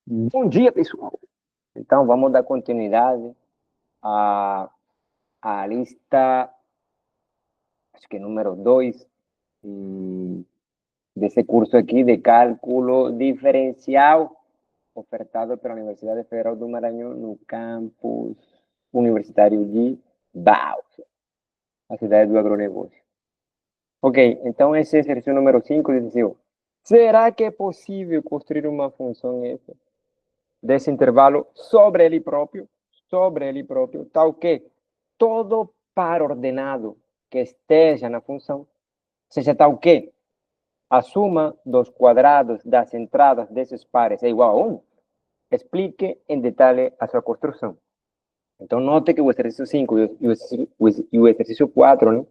Bom dia, pessoal. Então, vamos dar continuidade à lista, acho que número 2, desse curso aqui de cálculo diferencial, ofertado pela Universidade Federal do Maranhão, no campus universitário de Balsas, a cidade do agronegócio. Ok, então esse exercício número 5 diz assim: será que é possível construir uma função f desse intervalo sobre ele próprio, tal que todo par ordenado que esteja na função seja tal que a suma dos quadrados das entradas desses pares é igual a 1? Explique em detalhe a sua construção. Então, note que o exercício 5 e o exercício 4, né,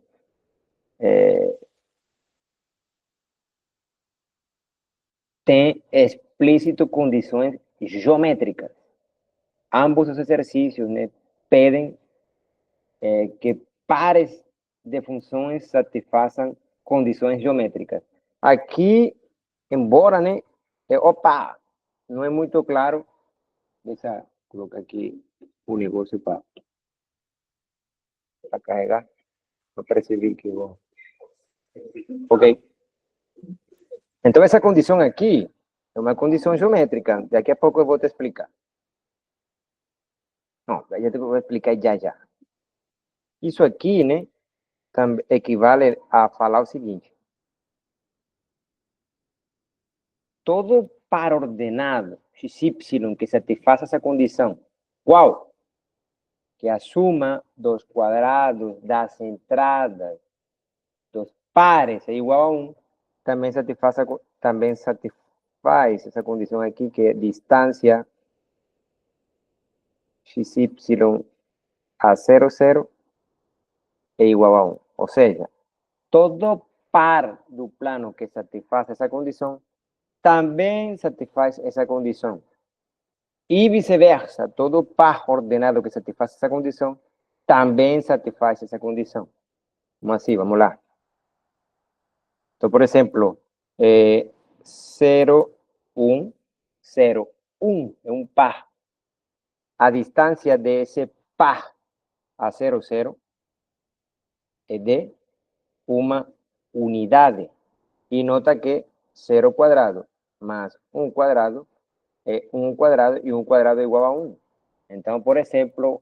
tem explícito condições geométricas. Ambos os exercícios, né, pedem que pares de funções satisfaçam condições geométricas. Aqui, embora, né, opa, não é muito claro, deixa colocar aqui o negócio para carregar, não percebi que vou. Ok. Então, essa condição aqui é uma condição geométrica, daqui a pouco eu vou te explicar. Não, eu te vou explicar já. Isso aqui, né, equivale a falar o seguinte: todo par ordenado XY que satisfaça essa condição, qual? Que a suma dos quadrados das entradas dos pares é igual a 1, também satisfaz essa condição aqui, que é distância XY a 0 é igual a 1. Ou seja, todo par do plano que satisfaz essa condição também satisfaz essa condição. E vice-versa, todo par ordenado que satisfaz essa condição também satisfaz essa condição. Como assim? Vamos lá. Então, por exemplo, 0, 1, 0, 1 é um par. A distância desse par a 0, 0 é de uma unidade. E nota que 0 quadrado mais 1 quadrado é 1 quadrado e 1 quadrado é igual a 1. Então, por exemplo,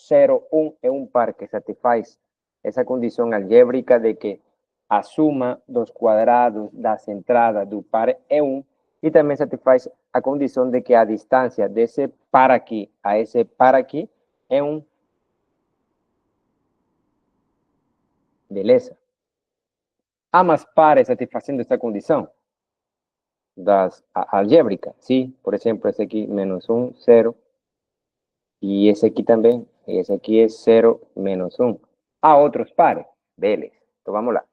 0, 1 é um par que satisfaz essa condição algébrica de que a suma dos quadrados das entradas do par é 1, e também satisfaz a condição de que a distância desse par aqui a esse par aqui é 1. Beleza? Há mais pares satisfazendo essa condição das algébricas, sim? Por exemplo, esse aqui, menos 1, 0. E esse aqui também. E esse aqui é 0, menos 1. Há outros pares. Beleza. Então, vamos lá.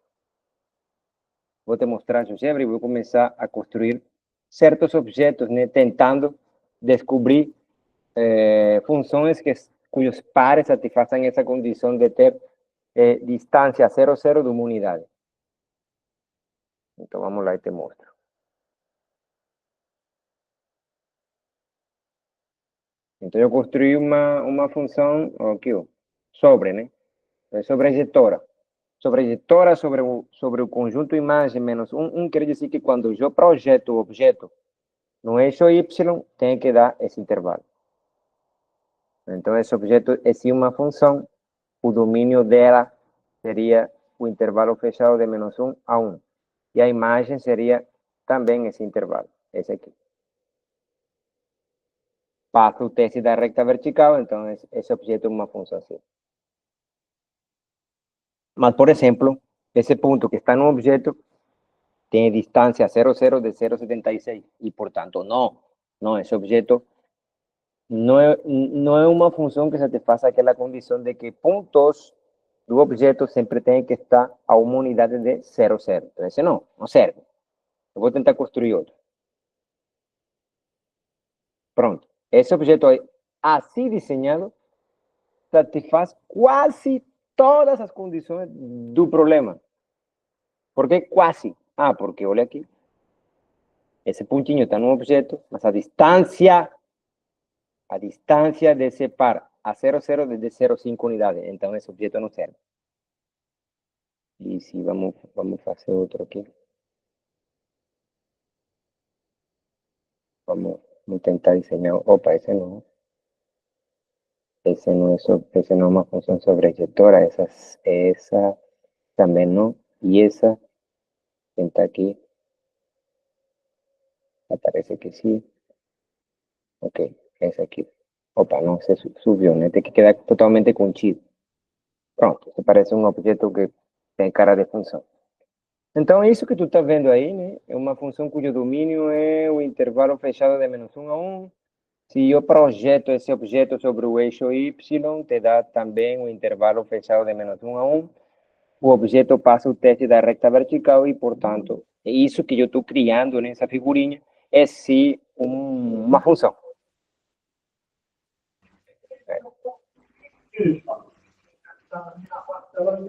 Vou te mostrar a GeoGebra e vou começar a construir certos objetos, né, tentando descobrir funções cujos pares satisfazem essa condição de ter distância 0, 0 de uma unidade. Então, vamos lá e te mostro. Então, eu construí uma função aqui, ó, sobre, né? Sobrejetora. Sobrejetora sobre o conjunto imagem menos 1 quer dizer que quando eu projeto o objeto no eixo Y, tem que dar esse intervalo. Então, esse objeto é sim uma função, o domínio dela seria o intervalo fechado de menos 1 a 1. E a imagem seria também esse intervalo, esse aqui. Passa o teste da reta vertical, então esse objeto é uma função assim. Mas, por exemplo, esse ponto que está no objeto tem distância 0, 0 de 0,76 e, portanto, não, esse objeto não é uma função que satisfaça aquela condição de que pontos do objeto sempre tem que estar a uma unidade de 0, 0. Então, esse não serve. Eu vou tentar construir outro. Pronto. Esse objeto aí, assim desenhado, satisfaz quase todas as condições do problema. Por que quase? Porque olha aqui. esse pontinho está no objeto, mas a distância desse par a 0, 0 desde 0,5 unidades. Então, esse objeto não serve. E se vamos fazer outro aqui. Vamos tentar desenhar. Opa, esse não. Esse não é uma função sobrejetora. Essa também não. E essa, tentar aqui. Aparece que sim. Ok, essa aqui. Opa, não, se subiu, né? Tem que quedar totalmente contido. Pronto, isso parece um objeto que tem cara de função. Então, isso que tu está vendo aí, né? É uma função cujo domínio é o intervalo fechado de menos 1 a 1. Se eu projeto esse objeto sobre o eixo Y, te dá também o intervalo fechado de menos 1 a 1. O objeto passa o teste da reta vertical e, portanto, é isso que eu estou criando nessa figurinha é sim uma função.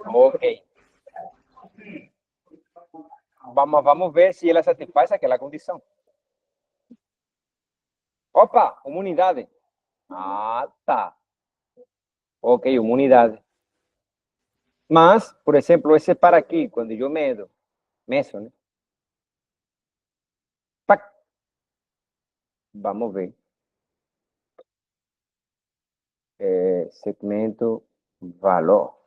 Ok. Vamos ver se ela satisfaz aquela condição. Opa, uma unidade. Ah, tá. Ok, uma unidade. Mas, por exemplo, esse para aqui, quando eu meço, né? Pac. Vamos ver. Segmento valor.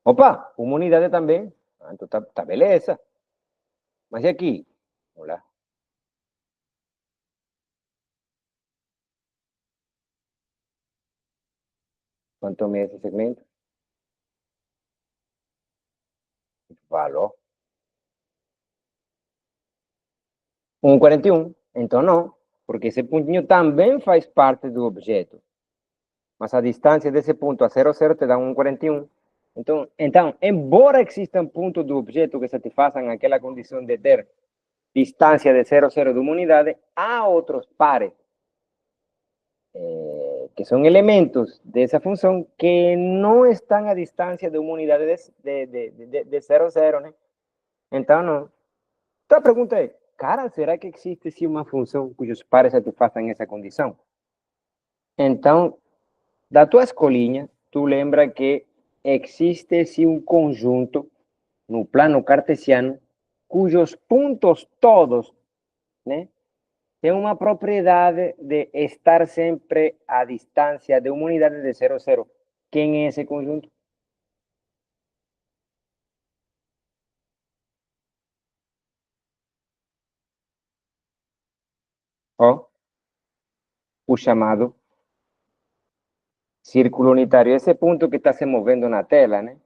Opa, uma unidade também. Ah, então tá beleza. Mas e aqui? Vamos lá. Quanto mede esse segmento? Valor. 1,41. Então não, porque esse pontinho também faz parte do objeto. Mas a distância desse ponto a 0, 0 te dá 1,41. Então, embora existam pontos do objeto que satisfaçam aquela condição de ter distância de 0, 0 de uma unidade, há outros pares que são elementos dessa função que não estão a distância de uma unidade de 0, 0, né? Então, não. Então, a pergunta é, cara, será que existe sim uma função cujos pares satisfaçam essa condição? Então, da tua escolinha, tu lembra que existe sim um conjunto no plano cartesiano cujos pontos todos, né, têm uma propriedade de estar sempre a distância de uma unidade de 0, 0. Quem é esse conjunto? Oh, o chamado círculo unitário. Esse ponto que está se movendo na tela, né?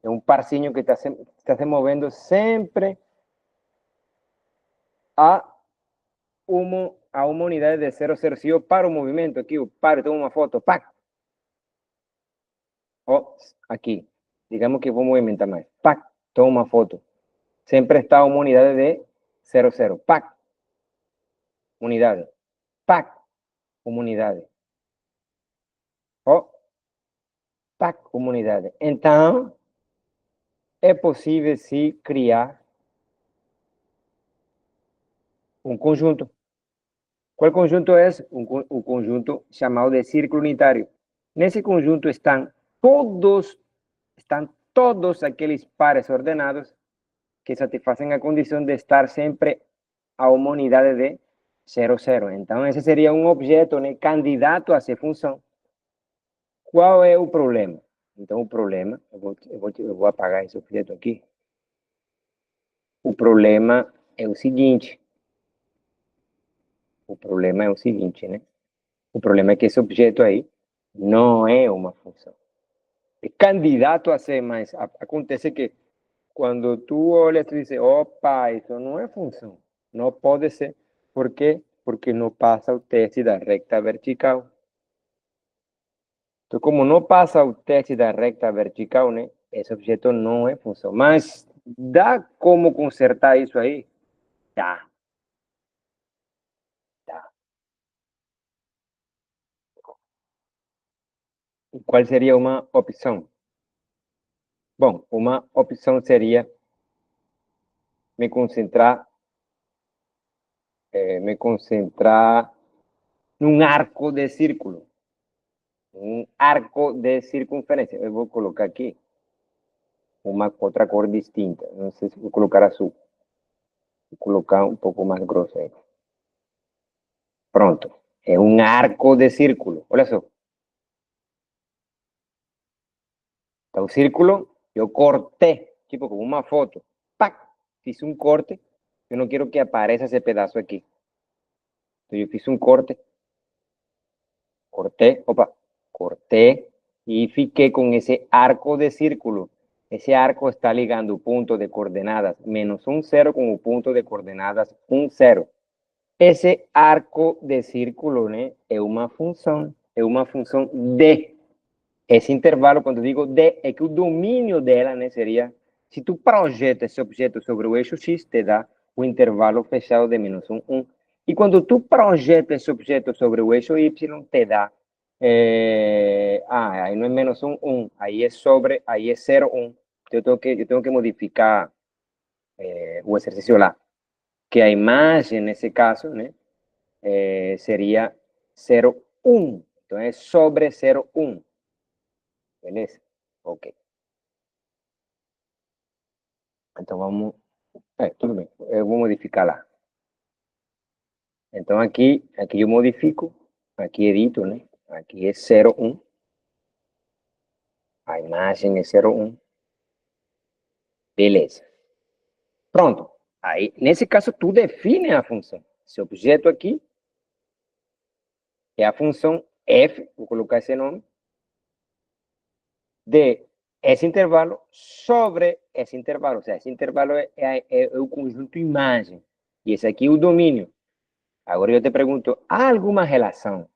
É um parzinho que está se movendo sempre a uma unidade de 0, 0. Se eu paro o movimento aqui, eu paro, tomo uma foto, pac. Oh, aqui. Digamos que vou movimentar mais. Pac, tomo uma foto. Sempre está uma unidade de 0, 0. Pac, unidade. Pac, uma unidade. Oh, pac, uma unidade. Então, é possível se criar um conjunto. Qual conjunto é? O conjunto chamado de círculo unitário. Nesse conjunto estão todos aqueles pares ordenados que satisfazem a condição de estar sempre a uma unidade de 0, 0. Então, esse seria um objeto, né, candidato a ser função. Qual é o problema? Então, o problema, eu vou apagar esse objeto aqui. O problema é o seguinte. O problema é o seguinte, né? O problema é que esse objeto aí não é uma função. É candidato a ser, mas acontece que quando tu olhas, tu diz, opa, isso não é função. Não pode ser. Por quê? Porque não passa o teste da reta vertical. Então, como não passa o teste da reta vertical, né? Esse objeto não é função. Mas dá como consertar isso aí? Dá. Dá. Qual seria uma opção? Bom, uma opção seria me concentrar me concentrar num arco de círculo. Um arco de circunferência. Eu vou colocar aqui uma outra cor distinta. Não sei se vou colocar azul. Vou colocar um pouco mais grosso aí. Pronto. É um arco de círculo. Olha só. Então, o círculo, eu cortei, tipo com uma foto. ¡Pac! Fiz um corte. Eu não quero que apareça esse pedaço aqui. Então, eu fiz um corte. Corté y fiqué con ese arco de círculo. Ese arco está ligando punto de coordenadas menos un 0 con un punto de coordenadas un 0. Esse arco de círculo, né, é uma função de. Esse intervalo, quando digo de, é que o domínio dela, né, seria, se tu projeta esse objeto sobre o eixo X, te dá o intervalo fechado de menos 1, 1. E quando tu projeta esse objeto sobre o eixo Y, te dá, aí não é menos 1, 1, aí é 0, 1. Eu tenho que modificar o exercício lá. Que a imagem, nesse caso, né, seria 0, 1. Então, é sobre 0, 1. Beleza? Ok. Então, vamos... tudo bem. Eu vou modificar lá. Então, aqui eu modifico. Aqui edito, né? Aqui é 0, 1. A imagem é 0, 1. Beleza. Pronto. Aí, nesse caso, tu define a função. Esse objeto aqui é a função f, vou colocar esse nome, de esse intervalo sobre esse intervalo. Ou seja, esse intervalo é o conjunto imagem. E esse aqui é o domínio. Agora eu te pergunto, há alguma relação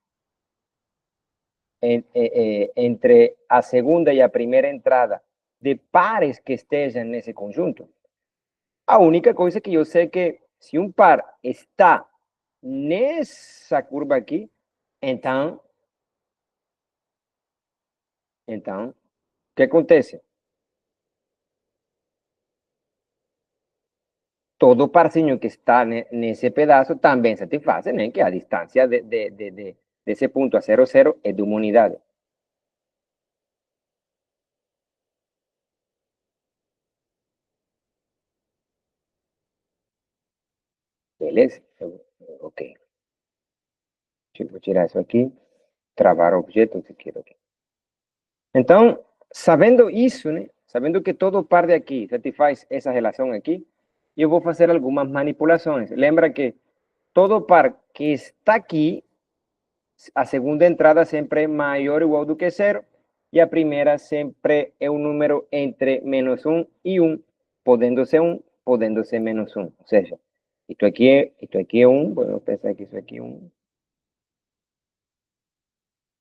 entre a segunda e a primeira entrada de pares que estejam nesse conjunto? A única coisa que eu sei é que se um par está nessa curva aqui, então, o que acontece? Todo parzinho que está nesse pedaço também satisfaz, né? Que a distância desse ponto a 0, 0 é de uma unidade. Beleza? Ok. Vou tirar isso aqui. Travar o objeto, se quero aqui. Então, sabendo isso, né? Sabendo que todo par de aqui satisfaz essa relação aqui, eu vou fazer algumas manipulações. Lembra que todo par que está aqui, a segunda entrada sempre é maior ou igual do que 0, e a primeira sempre é um número entre menos 1 e 1, podendo ser 1, podendo ser menos 1. Ou seja, isto aqui é 1, vamos pensar que isso aqui é 1,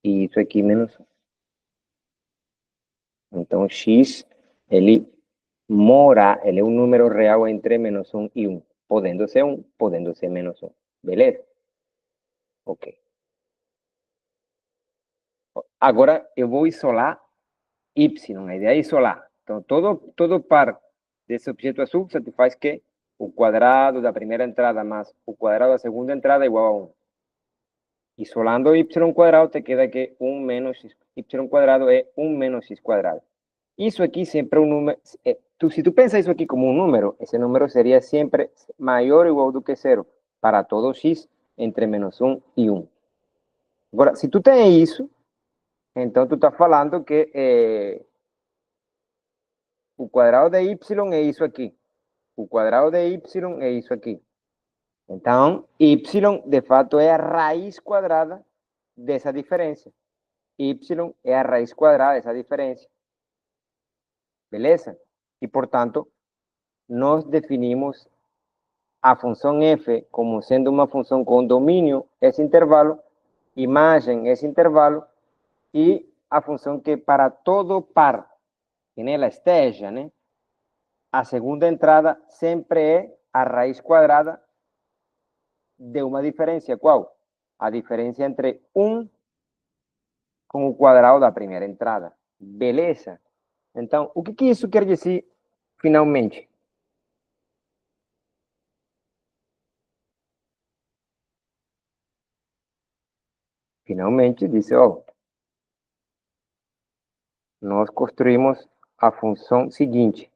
e isso aqui menos 1. Então, x, ele é um número real entre menos 1 e 1, podendo ser 1, podendo ser menos 1. Beleza? Ok. Agora, eu vou isolar y, a ideia é isolar. Então, todo par desse objeto azul satisfaz que o quadrado da primeira entrada mais o quadrado da segunda entrada é igual a 1. Isolando y quadrado, te queda que 1 menos y quadrado é 1 menos x quadrado. Isso aqui sempre é um número... se tu pensas isso aqui como um número, esse número seria sempre maior ou igual do que 0 para todo x entre menos 1 e 1. Agora, se tu tem isso, então tu está falando que o quadrado de y é isso aqui. O quadrado de y é isso aqui. Então, y, de fato, é a raiz quadrada dessa diferença. Y é a raiz quadrada dessa diferença. Beleza? E, portanto, nós definimos a função f como sendo uma função com domínio, esse intervalo, imagem, esse intervalo, e a função que para todo par que nela esteja, né, a segunda entrada sempre é a raiz quadrada de uma diferença. Qual? A diferença entre 1 com o quadrado da primeira entrada. Beleza? Então, o que isso quer dizer finalmente? finalmente diz, ó, nós construímos a função seguinte.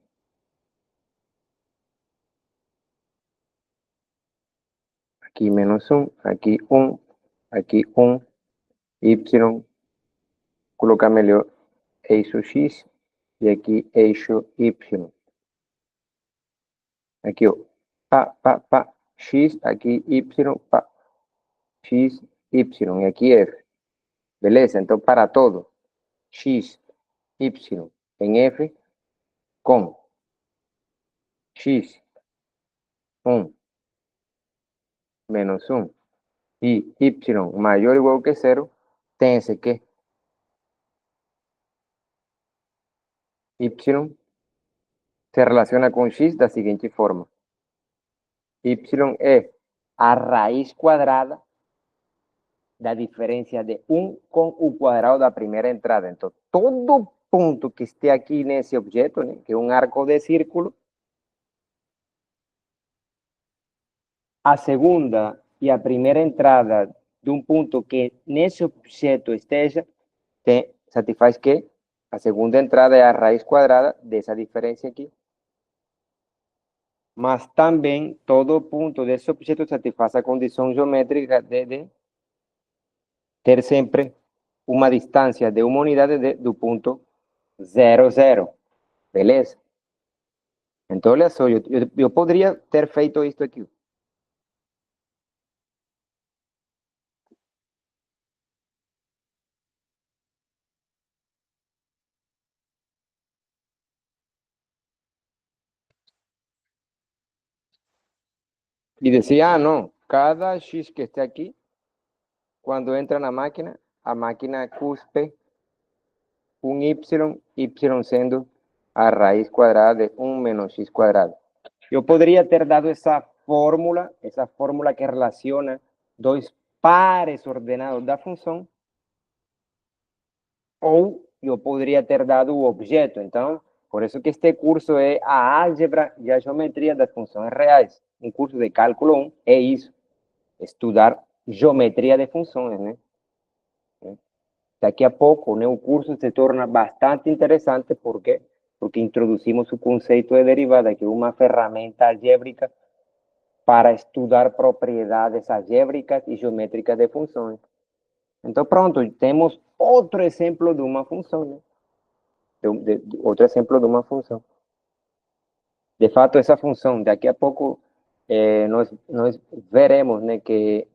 Aqui menos 1, aqui 1, aqui 1, y, colocar melhor eixo x e aqui eixo y. Aqui, ó, pá, x, aqui y, pá, x, y, e aqui f. Beleza? Então, para todo, x, y em f com x, 1, menos 1 e y maior ou igual que 0, tem-se que y se relaciona com x da seguinte forma. Y é a raiz quadrada da diferença de 1 com o quadrado da primeira entrada. Então, todo ponto que esteja aqui nesse objeto, né, que é um arco de círculo, a segunda e a primeira entrada de um ponto que nesse objeto esteja, satisfaz que a segunda entrada é a raiz quadrada dessa diferença aqui. Mas também todo ponto desse objeto satisfaz a condição geométrica de ter sempre uma distância de uma unidade do ponto 0, 0. Beleza? Então, olha só, eu poderia ter feito isso aqui. E dizer, ah, não, cada x que está aqui, quando entra na máquina, a máquina cuspe um y sendo a raiz quadrada de 1 menos x quadrado. Eu poderia ter dado essa fórmula que relaciona dois pares ordenados da função, ou eu poderia ter dado o objeto. Então, por isso que este curso é a álgebra e a geometria das funções reais. Um curso de cálculo 1 é isso, estudar geometria de funções, né? Daqui a pouco, né, o curso se torna bastante interessante, por quê? Porque introduzimos o conceito de derivada, que é uma ferramenta algébrica para estudar propriedades algébricas e geométricas de funções. Então, pronto, temos outro exemplo de uma função, né? Outro exemplo de uma função. De fato, essa função, daqui a pouco, nós veremos, né, que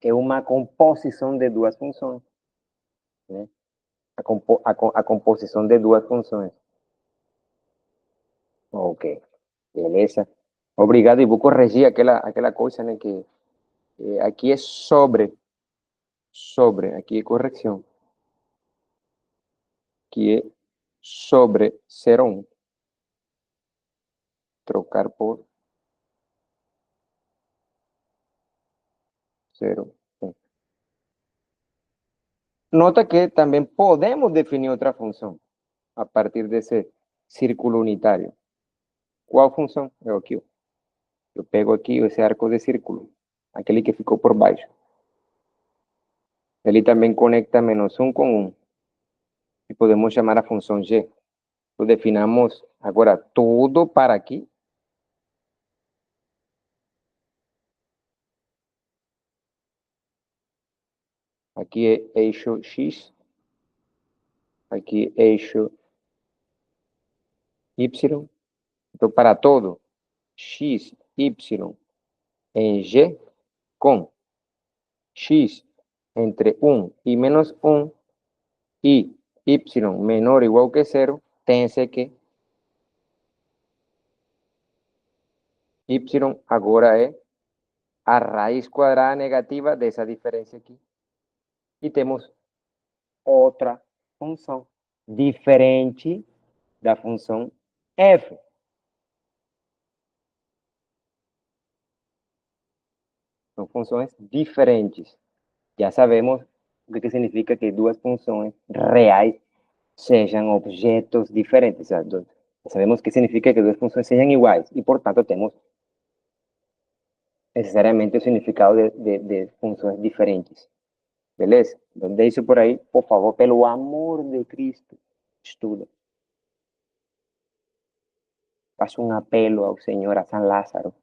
é uma composição de duas funções, né? A composição de duas funções. Ok, beleza. Obrigado, e vou corrigir aquela coisa, né, que aqui é sobre, aqui é correção, que é sobre 0,1. Trocar por 0,1. Nota que também podemos definir outra função a partir desse círculo unitário. Qual função? É aqui. Eu pego aqui esse arco de círculo, aquele que ficou por baixo. Ele também conecta menos 1 com 1. E podemos chamar a função g. Então, definamos agora tudo para aqui. Aqui é eixo x. Aqui é eixo y. Então, para todo x, y em g, com x entre 1 e menos 1 e y menor ou igual que 0, tem-se que y agora é a raiz quadrada negativa dessa diferença aqui. E temos outra função diferente da função f. São funções diferentes. Já sabemos o que significa que duas funções reais sejam objetos diferentes. Já sabemos que significa que duas funções sejam iguais e, portanto, temos necessariamente o significado de funções diferentes. Beleza? Donde isso por aí, por favor, pelo amor de Cristo, estuda. Faça um apelo ao Senhor, a San Lázaro,